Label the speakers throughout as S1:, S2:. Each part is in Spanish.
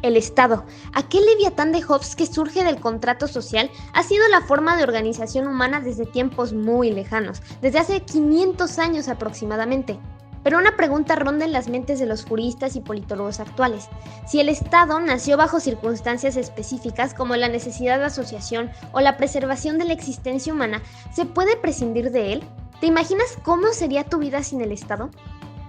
S1: El Estado, aquel leviatán de Hobbes que surge del contrato social, ha sido la forma de organización humana desde tiempos muy lejanos, desde hace 500 años aproximadamente. Pero una pregunta ronda en las mentes de los juristas y politólogos actuales. Si el Estado nació bajo circunstancias específicas como la necesidad de asociación o la preservación de la existencia humana, ¿se puede prescindir de él? ¿Te imaginas cómo sería tu vida sin el Estado?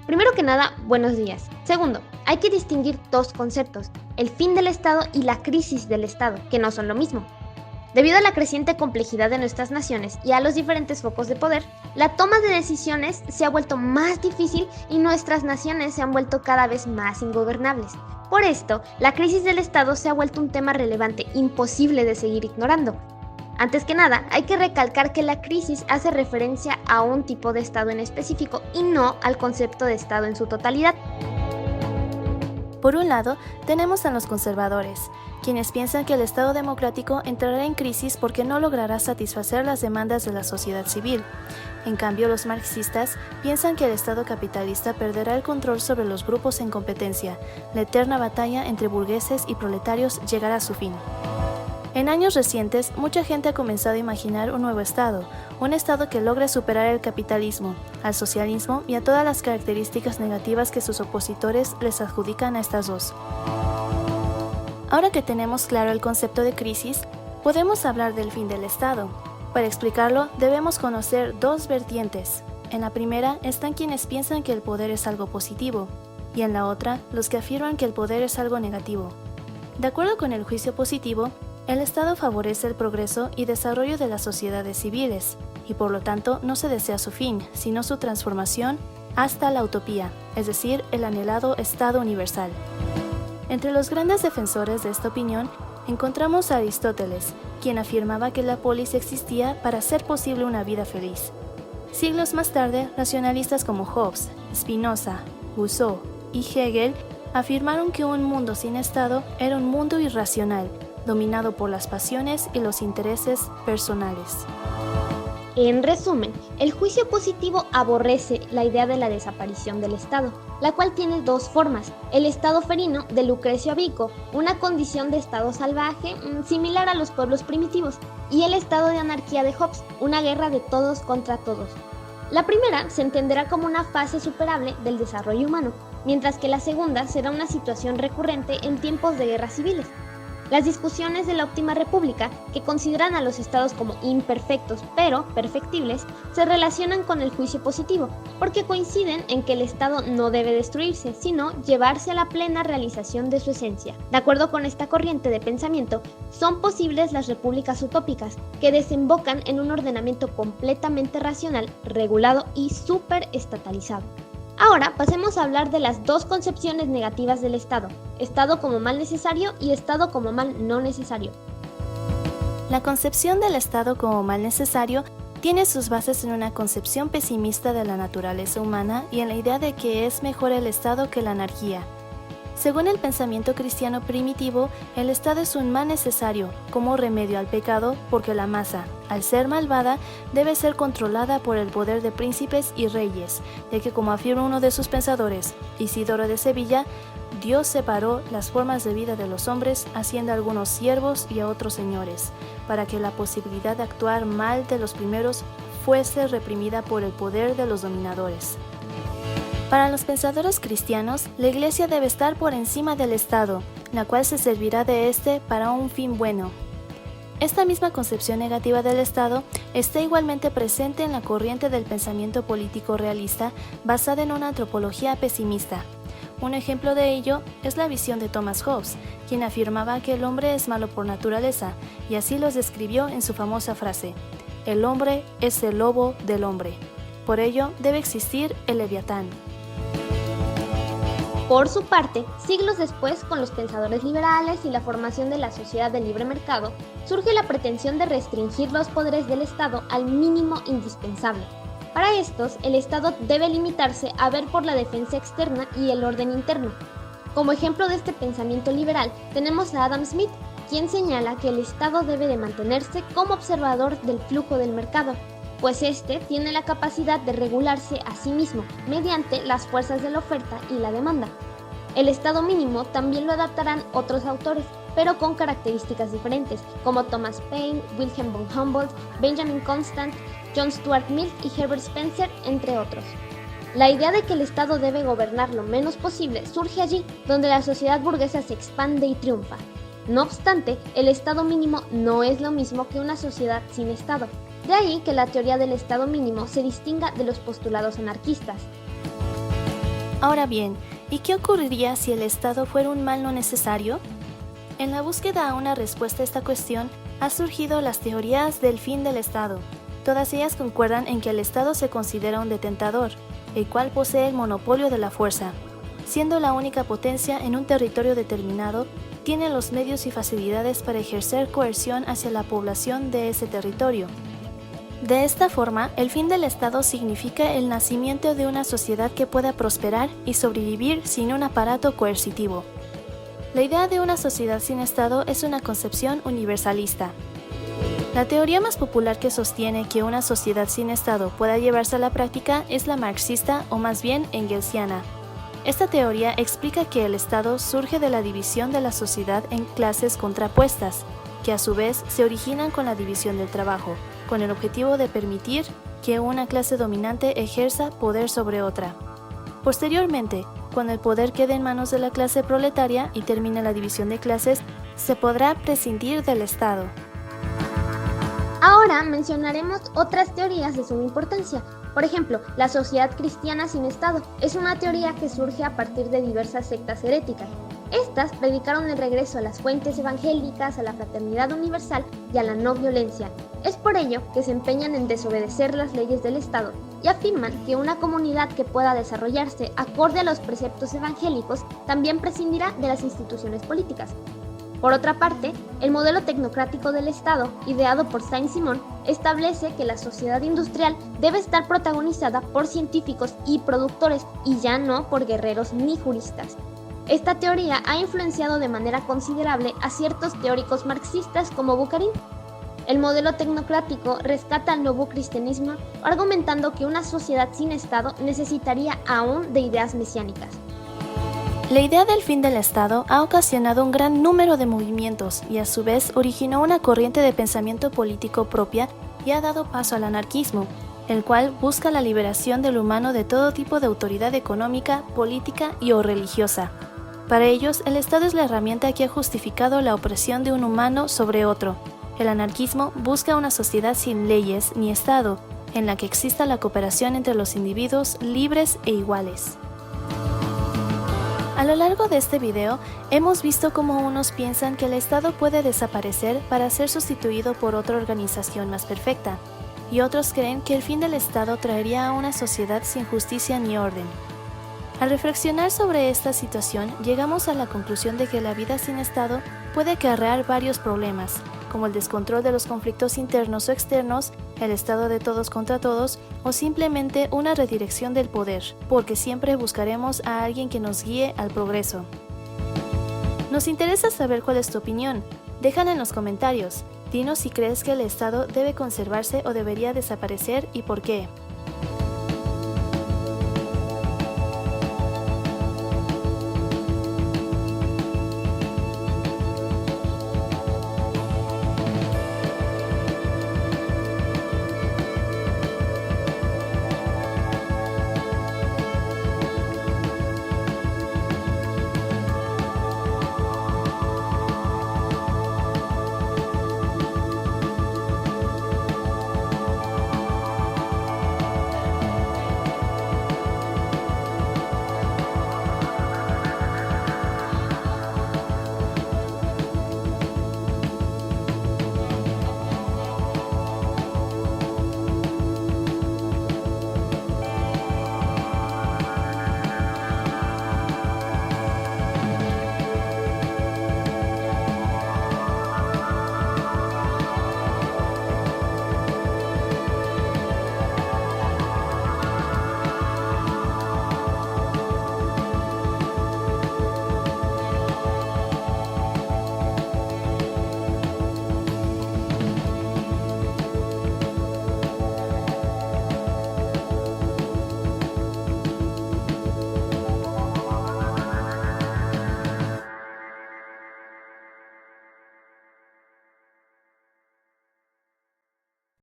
S1: Primero que nada, buenos días. Segundo, hay que distinguir dos conceptos, el fin del Estado y la crisis del Estado, que no son lo mismo. Debido a la creciente complejidad de nuestras naciones y a los diferentes focos de poder, la toma de decisiones se ha vuelto más difícil y nuestras naciones se han vuelto cada vez más ingobernables. Por esto, la crisis del Estado se ha vuelto un tema relevante, imposible de seguir ignorando. Antes que nada, hay que recalcar que la crisis hace referencia a un tipo de Estado en específico y no al concepto de Estado en su totalidad.
S2: Por un lado, tenemos a los conservadores, quienes piensan que el Estado democrático entrará en crisis porque no logrará satisfacer las demandas de la sociedad civil. En cambio, los marxistas piensan que el Estado capitalista perderá el control sobre los grupos en competencia. La eterna batalla entre burgueses y proletarios llegará a su fin. En años recientes, mucha gente ha comenzado a imaginar un nuevo Estado, un Estado que logre superar el capitalismo, al socialismo y a todas las características negativas que sus opositores les adjudican a estas dos. Ahora que tenemos claro el concepto de crisis, podemos hablar del fin del Estado. Para explicarlo, debemos conocer dos vertientes. En la primera están quienes piensan que el poder es algo positivo, y en la otra, los que afirman que el poder es algo negativo. De acuerdo con el juicio positivo, el Estado favorece el progreso y desarrollo de las sociedades civiles, y por lo tanto no se desea su fin, sino su transformación hasta la utopía, es decir, el anhelado Estado universal. Entre los grandes defensores de esta opinión, encontramos a Aristóteles, quien afirmaba que la polis existía para hacer posible una vida feliz. Siglos más tarde, racionalistas como Hobbes, Spinoza, Rousseau y Hegel afirmaron que un mundo sin Estado era un mundo irracional, dominado por las pasiones y los intereses personales.
S1: En resumen, el juicio positivo aborrece la idea de la desaparición del Estado, la cual tiene dos formas: el Estado ferino de Lucrecio Abico, una condición de Estado salvaje similar a los pueblos primitivos, y el Estado de anarquía de Hobbes, una guerra de todos contra todos. La primera se entenderá como una fase superable del desarrollo humano, mientras que la segunda será una situación recurrente en tiempos de guerras civiles. Las discusiones de la óptima república, que consideran a los estados como imperfectos pero perfectibles, se relacionan con el juicio positivo, porque coinciden en que el Estado no debe destruirse, sino llevarse a la plena realización de su esencia. De acuerdo con esta corriente de pensamiento, son posibles las repúblicas utópicas, que desembocan en un ordenamiento completamente racional, regulado y superestatalizado. Ahora pasemos a hablar de las dos concepciones negativas del Estado: Estado como mal necesario y Estado como mal no necesario.
S2: La concepción del Estado como mal necesario tiene sus bases en una concepción pesimista de la naturaleza humana y en la idea de que es mejor el Estado que la anarquía. Según el pensamiento cristiano primitivo, el Estado es un mal necesario como remedio al pecado, porque la masa, al ser malvada, debe ser controlada por el poder de príncipes y reyes, ya que, como afirma uno de sus pensadores, Isidoro de Sevilla, Dios separó las formas de vida de los hombres, haciendo a algunos siervos y a otros señores, para que la posibilidad de actuar mal de los primeros fuese reprimida por el poder de los dominadores. Para los pensadores cristianos, la Iglesia debe estar por encima del Estado, la cual se servirá de éste para un fin bueno. Esta misma concepción negativa del Estado está igualmente presente en la corriente del pensamiento político realista basada en una antropología pesimista. Un ejemplo de ello es la visión de Thomas Hobbes, quien afirmaba que el hombre es malo por naturaleza, y así los describió en su famosa frase: "El hombre es el lobo del hombre. Por ello debe existir el leviatán".
S1: Por su parte, siglos después, con los pensadores liberales y la formación de la sociedad del libre mercado, surge la pretensión de restringir los poderes del Estado al mínimo indispensable. Para estos, el Estado debe limitarse a ver por la defensa externa y el orden interno. Como ejemplo de este pensamiento liberal, tenemos a Adam Smith, quien señala que el Estado debe de mantenerse como observador del flujo del mercado, pues éste tiene la capacidad de regularse a sí mismo mediante las fuerzas de la oferta y la demanda. El estado mínimo también lo adaptarán otros autores, pero con características diferentes, como Thomas Paine, Wilhelm von Humboldt, Benjamin Constant, John Stuart Mill y Herbert Spencer, entre otros. La idea de que el Estado debe gobernar lo menos posible surge allí donde la sociedad burguesa se expande y triunfa. No obstante, el Estado mínimo no es lo mismo que una sociedad sin Estado. De ahí que la teoría del Estado mínimo se distinga de los postulados anarquistas.
S2: Ahora bien, ¿y qué ocurriría si el Estado fuera un mal no necesario? En la búsqueda a una respuesta a esta cuestión, han surgido las teorías del fin del Estado. Todas ellas concuerdan en que el Estado se considera un detentador, el cual posee el monopolio de la fuerza. Siendo la única potencia en un territorio determinado, tiene los medios y facilidades para ejercer coerción hacia la población de ese territorio. De esta forma, el fin del Estado significa el nacimiento de una sociedad que pueda prosperar y sobrevivir sin un aparato coercitivo. La idea de una sociedad sin Estado es una concepción universalista. La teoría más popular que sostiene que una sociedad sin Estado pueda llevarse a la práctica es la marxista o más bien engelsiana. Esta teoría explica que el Estado surge de la división de la sociedad en clases contrapuestas, que a su vez se originan con la división del trabajo, con el objetivo de permitir que una clase dominante ejerza poder sobre otra. Posteriormente, cuando el poder quede en manos de la clase proletaria y termine la división de clases, se podrá prescindir del Estado.
S1: Ahora mencionaremos otras teorías de suma importancia. Por ejemplo, la sociedad cristiana sin Estado es una teoría que surge a partir de diversas sectas heréticas. Estas predicaron el regreso a las fuentes evangélicas, a la fraternidad universal y a la no violencia. Es por ello que se empeñan en desobedecer las leyes del Estado y afirman que una comunidad que pueda desarrollarse acorde a los preceptos evangélicos también prescindirá de las instituciones políticas. Por otra parte, el modelo tecnocrático del Estado, ideado por Saint-Simon, establece que la sociedad industrial debe estar protagonizada por científicos y productores y ya no por guerreros ni juristas. Esta teoría ha influenciado de manera considerable a ciertos teóricos marxistas como Bukharin. El modelo tecnocrático rescata al nuevo cristianismo, argumentando que una sociedad sin Estado necesitaría aún de ideas mesiánicas.
S2: La idea del fin del Estado ha ocasionado un gran número de movimientos y a su vez originó una corriente de pensamiento político propia y ha dado paso al anarquismo, el cual busca la liberación del humano de todo tipo de autoridad económica, política y o religiosa. Para ellos, el Estado es la herramienta que ha justificado la opresión de un humano sobre otro. El anarquismo busca una sociedad sin leyes ni Estado, en la que exista la cooperación entre los individuos libres e iguales. A lo largo de este video, hemos visto cómo unos piensan que el Estado puede desaparecer para ser sustituido por otra organización más perfecta, y otros creen que el fin del Estado traería a una sociedad sin justicia ni orden. Al reflexionar sobre esta situación, llegamos a la conclusión de que la vida sin Estado puede acarrear varios problemas, como el descontrol de los conflictos internos o externos, el estado de todos contra todos o simplemente una redirección del poder, porque siempre buscaremos a alguien que nos guíe al progreso. Nos interesa saber cuál es tu opinión. Déjala en los comentarios. Dinos si crees que el Estado debe conservarse o debería desaparecer y por qué.